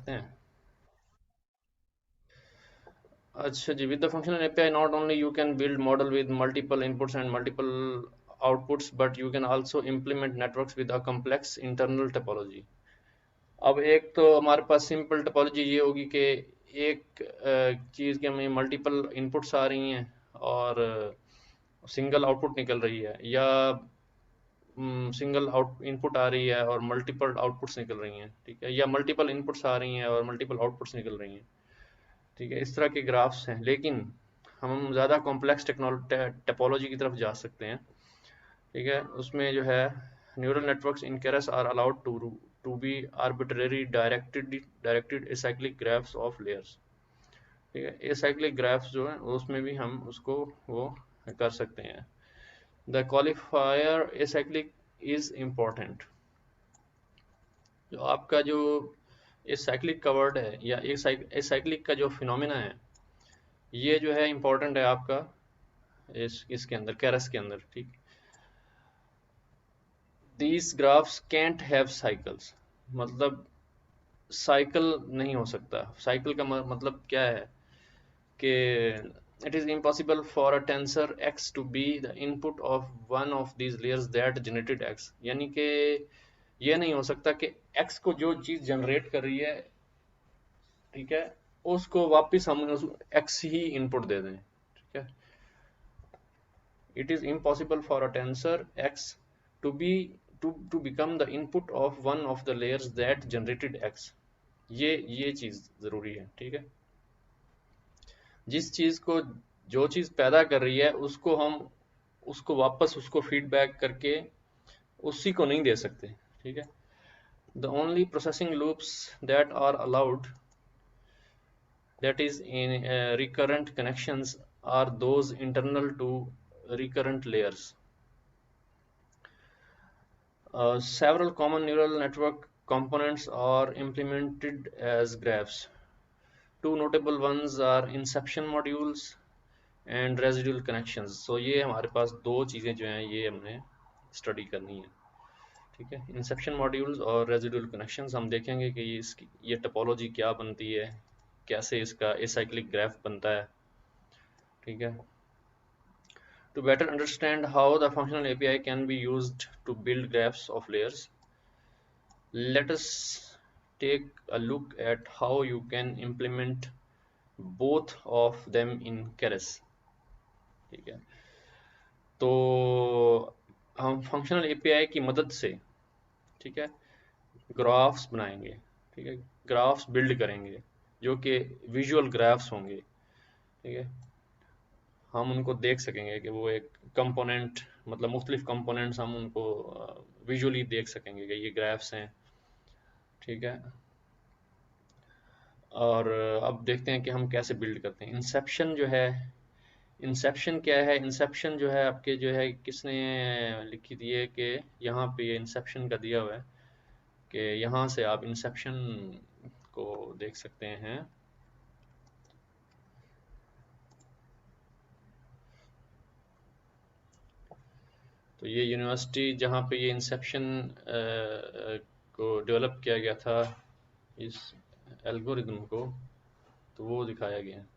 हैं। अच्छा जी, with the functional API, not only you can build model with multiple inputs and multiple outputs, but you can also implement networks with a complex internal topology. अब एक तो हमारे पास simple topology ये होगी कि एक चीज़ के हमें मल्टीपल इनपुट्स आ रही हैं और सिंगल आउटपुट निकल रही है, या सिंगल आउट इनपुट आ रही है और मल्टीपल आउटपुट्स निकल रही हैं, ठीक है, या मल्टीपल इनपुट्स आ रही हैं और मल्टीपल आउटपुट्स निकल रही हैं, ठीक है। इस तरह के ग्राफ्स हैं, लेकिन हम ज़्यादा कॉम्प्लेक्स टोपोलॉजी की तरफ जा सकते हैं, ठीक है। उसमें जो है neural networks in Keras are allowed to be arbitrary directed acyclic graphs of layers, ठीक है। एसाइक्लिक ग्राफ्स जो है उसमें भी हम उसको वो कर सकते हैं। The qualifier acyclic is important. जो आपका जो एसाइक्लिक का वर्ड है या एसाइक्लिक का जो फिनोमिना है, ये जो है इम्पोर्टेंट है आपका इसके अंदर, कैरस के अंदर, ठीक। These graphs can't have cycles, मतलब साइकिल नहीं हो सकता। साइकिल का मतलब क्या है कि it is impossible for a tensor X to be the input of one of these layers that generated X, यानी कि ये नहीं हो सकता कि एक्स को जो चीज जनरेट कर रही है, ठीक है, उसको वापस हम एक्स ही इनपुट दे दें, ठीक है। It is impossible for a tensor x to be to become the input of one of the layers that generated x. ये चीज जरूरी है, ठीक है। जिस चीज को जो चीज पैदा कर रही है उसको हम उसको वापस उसको फीडबैक करके उसी को नहीं दे सकते, ठीक है। The only processing loops that are allowed, that is in recurrent connections, are those internal to recurrent layers. Several common neural network components are implemented as graphs. Two notable ones are inception modules and residual connections. So ये हमारे पास दो चीज़ें जो हैं ये हमने study करनी है, ठीक है। इंसेप्शन मॉड्यूल्स और रेजिडुअल कनेक्शंस हम देखेंगे कि ये टोपोलॉजी क्या बनती है, कैसे इसका एसाइक्लिक ग्राफ बनता है, ठीक है। To better understand how the functional API can be used to build graphs of layers, let us take a look at how you can implement both of them in Keras, ठीक है। तो हम functional API की मदद से, ठीक है, graphs बनाएंगे, ठीक है, ग्राफ्स बिल्ड करेंगे जो कि विजुअल ग्राफ्स होंगे, ठीक है। हम उनको देख सकेंगे कि वो एक कंपोनेंट, मतलब मुख्तलिफ कंपोनेंट्स हम उनको विजुअली देख सकेंगे कि ये ग्राफ्स हैं, ठीक है। और अब देखते हैं कि हम कैसे बिल्ड करते हैं। इंसेप्शन जो है, इंसेप्शन क्या है? इंसेप्शन जो है आपके जो है किसने लिखी दी है कि यहाँ पे ये इंसेप्शन का दिया हुआ है कि यहाँ से आप इंसेप्शन को देख सकते हैं। तो ये यूनिवर्सिटी जहाँ पे ये इंसेप्शन को डेवलप किया गया था, इस एल्गोरिदम को, तो वो दिखाया गया है।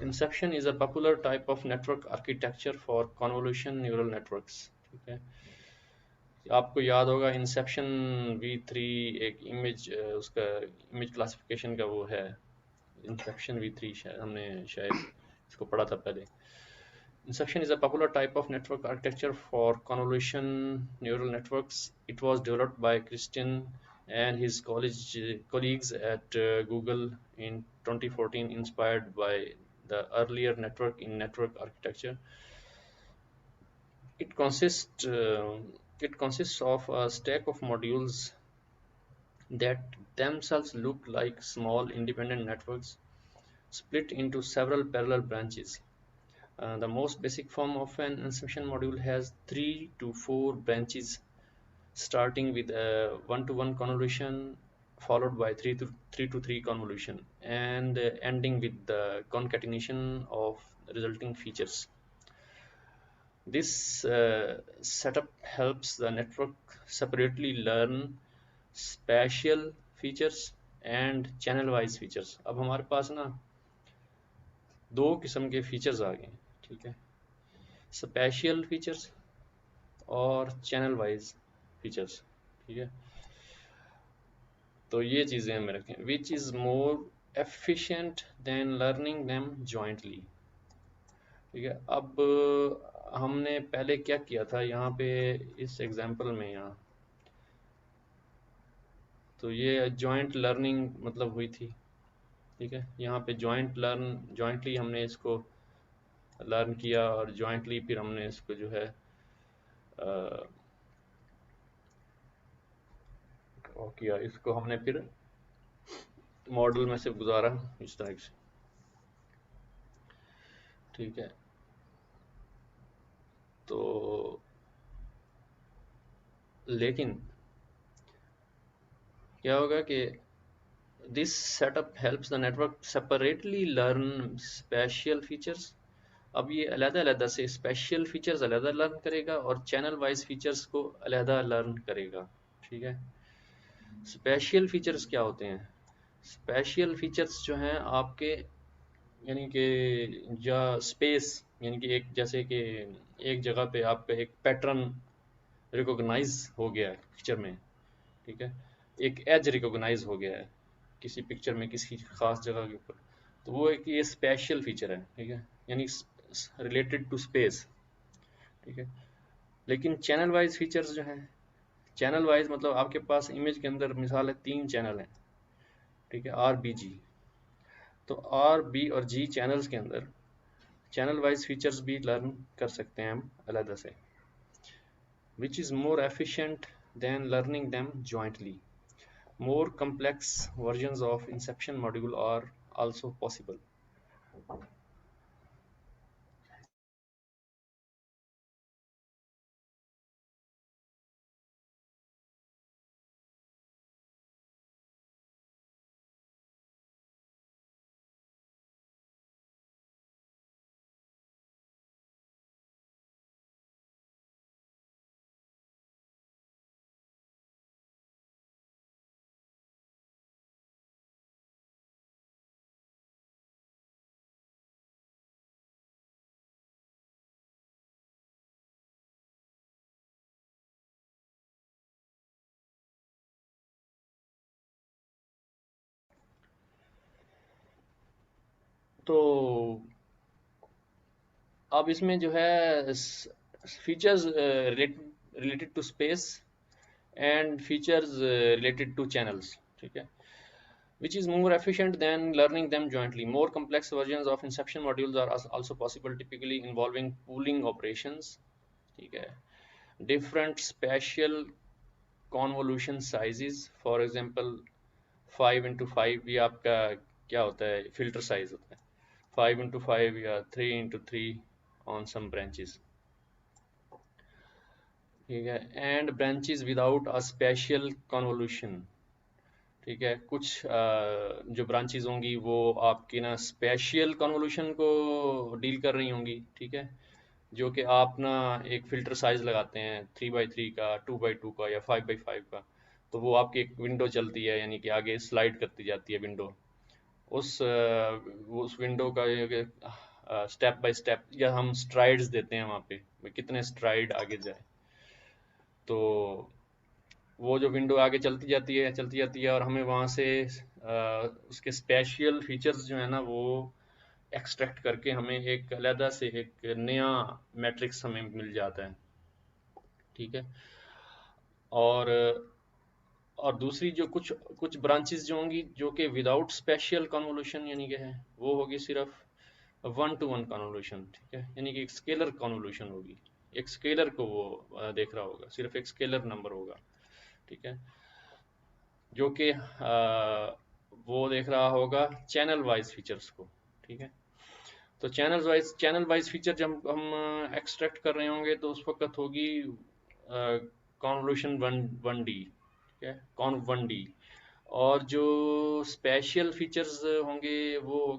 Inception is a popular type of network architecture for convolution neural networks, ठीक है। आपको याद होगा इंसेप्शन V3 एक इमेज, उसका इमेज क्लासिफिकेशन का वो है, इंसेप्शन V3, शायद हमने शायद इसको पढ़ा था पहले। Inception is a popular type of network architecture for convolution neural networks. It was developed by Christian and his colleagues at Google in 2014, inspired by the earlier network in network architecture. It consists uh, it consists of a stack of modules that themselves look like small independent networks split into several parallel branches. The most basic form of an inception module has 3 to 4 branches, starting with a one-to-one convolution, followed by 3 to 3 convolution, and ending with the concatenation of resulting features. This setup helps the network separately learn special features and channel wise features. अब हमारे पास ना दो किस्म के features आ गए हैं, ठीक है, स्पेशल फीचर्स और चैनल वाइज फीचर्स, ठीक है। तो ये चीज़ें हमें रखें, which is more efficient then learning them jointly, ठीक है। अब हमने पहले क्या किया था यहाँ पे इस एग्जांपल में, यहाँ तो ये जॉइंट लर्निंग मतलब हुई थी, ठीक है। यहाँ पे जॉइंटली हमने इसको लर्न किया और जॉइंटली फिर हमने इसको जो है किया, इसको हमने फिर मॉडल में से गुजारा इस तरह से, ठीक है। तो लेकिन क्या होगा कि this setup helps the network separately learn special features. अब ये अलग अलग से स्पेशल फीचर्स अलग लर्न करेगा और चैनल वाइज फीचर्स को अलग लर्न करेगा, ठीक है। स्पेशल फीचर्स क्या होते हैं? स्पेशल फीचर्स जो हैं आपके, यानी कि या स्पेस, यानी कि एक जैसे कि एक जगह पे आपका एक पैटर्न रिकॉग्नाइज हो गया है पिक्चर में, ठीक है, एक एज रिकॉग्नाइज हो गया है किसी पिक्चर में किसी खास जगह के ऊपर, तो वो एक ये स्पेशल फीचर है, ठीक है, यानी रिलेटेड टू स्पेस, ठीक है। लेकिन चैनल वाइज फीचर्स जो हैं, चैनल वाइज मतलब आपके पास इमेज के अंदर मिसाल है 3 चैनल हैं, ठीक है, आर बी जी। तो आर बी और जी चैनल्स के अंदर चैनल वाइज फीचर्स भी लर्न कर सकते हैं हम अलग से, which is more efficient then learning them jointly. More complex versions of inception module are also possible. तो अब इसमें जो है features related to space and features related to channels, ठीक है, which is more efficient than learning them jointly. More complex versions of inception modules are also possible, typically involving pooling operations, ठीक है, different spatial convolution sizes, for example 5x5, ये आपका क्या होता है, filter size होता है 5x5 या 3x3 on some branches, ठीक है, and branches without a special convolution, ठीक है। कुछ जो ब्रांचेस होंगी वो आपकी ना स्पेशल कन्वोल्यूशन को डील कर रही होंगी, ठीक है, जो कि आप ना एक फ़िल्टर साइज़ लगाते हैं 3x3 का, 2x2 का या 5x5 का, तो वो आपकी एक विंडो चलती है, यानी कि आगे स्लाइड करती जाती है विंडो, उस विंडो का स्टेप बाय स्टेप, या हम स्ट्राइड्स देते हैं वहाँ पे कितने स्ट्राइड आगे जाए, तो वो जो विंडो आगे चलती जाती है और हमें वहाँ से उसके स्पेशल फीचर्स जो है ना वो एक्सट्रैक्ट करके हमें एक अलहदा से एक नया मैट्रिक्स हमें मिल जाता है, ठीक है। और और दूसरी जो कुछ कुछ ब्रांचेस जो होंगी जो कि विदाउट स्पेशल कन्वोल्यूशन यानी कि है, वो होगी सिर्फ 1-to-1 कन्वोल्यूशन, ठीक है, यानी कि एक स्केलर कन्वोल्यूशन होगी, एक स्केलर को वो देख रहा होगा, सिर्फ एक स्केलर नंबर होगा, ठीक है, जो कि वो देख रहा होगा चैनल वाइज फीचर्स को, ठीक है। तो चैनल वाइज फीचर जब हम एक्सट्रैक्ट कर रहे होंगे तो उस वक्त होगी कॉन्वोल्यूशन वन डी, ठीक है, कॉन्व 1D। और जो स्पेशल फीचर्स होंगे वो